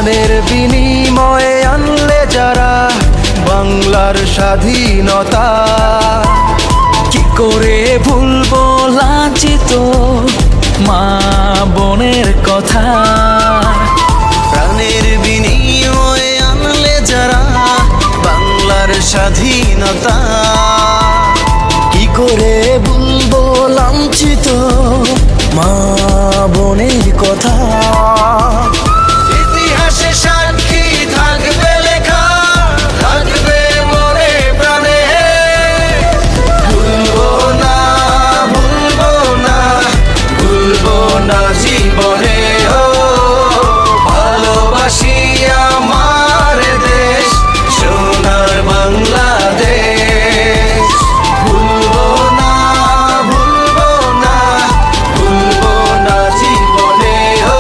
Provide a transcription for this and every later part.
প্রাণের বিনিময়ে আনলে যারা বাংলার স্বাধীনতা, কি করে ভুলবো লাঞ্ছিত মা বোনের কথা। প্রাণের বিনিময়ে আনলে যারা বাংলার স্বাধীনতা, কি করে ভুলবো লাঞ্ছিত মা বোনের কথা। ইতিহাসে সাক্ষী থাকবে লেখা, থাকবে মনে প্রাণে, ভুলবো না ভুলবো না ভুলবো না জীবনে। ও ভালোবাসি আমার দেশ, সোনার বাংলাদেশ। ভুলবো না ভুলবো না ভুলবো না জীবনে। ও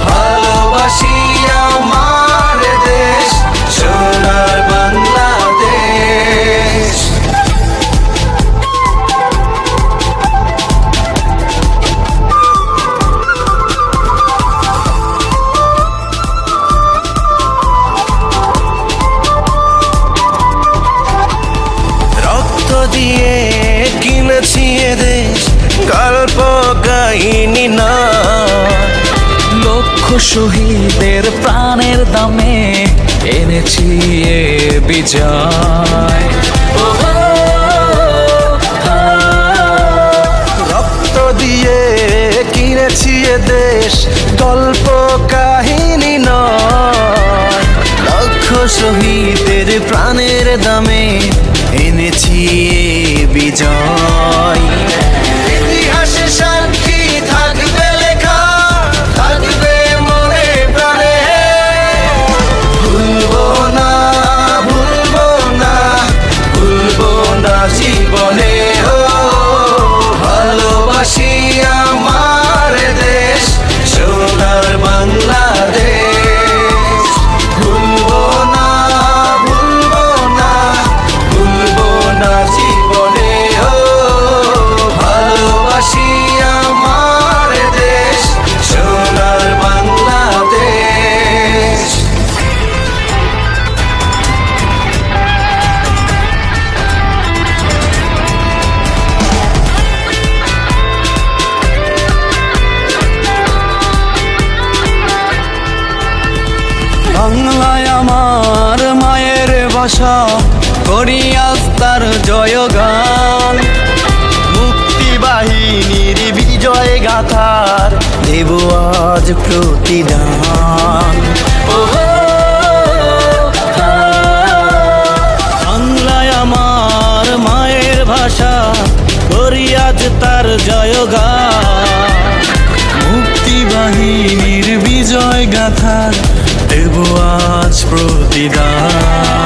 ভালোবাসি আমার দেশ, সোনার বাংলাদেশ। রক্ত দিয়ে কিনেছি এ দেশ, গল্প কাহিনী না। লক্ষ শহীদের প্রাণের দামে এনেছি এ বিজয়। রক্ত দিয়ে কিনেছি এ দেশ, গল্প কাহিনী নয়। লক্ষ শহীদের প্রাণের দামে এনেছি এ বিজয়। ইতিহাসে সাক্ষী থাকবে লেখা, থাকবে মনে প্রাণে, ভুলবো না ভুলবো না ভুলবো না জীবনে। ও ভালোবাসি আমার দেশ, সোনার বাংলাদেশ। ভুলবো না ভুলবো না ভুলবো না জীবনে। ও ভালোবাসি আমার দেশ, সোনার বাংলাদেশ। বাংলায় আমার মায়ের ভাষা, করি আজ তার জয়গান। মুক্তিবাহিনীর বিজয় গাথার দেব আজ প্রতিদান। বাংলায় আমার মায়ের ভাষা, করি আজ তার জয়গান। মুক্তিবাহিনীর বিজয় গাথার দেব আজ প্রতিদান।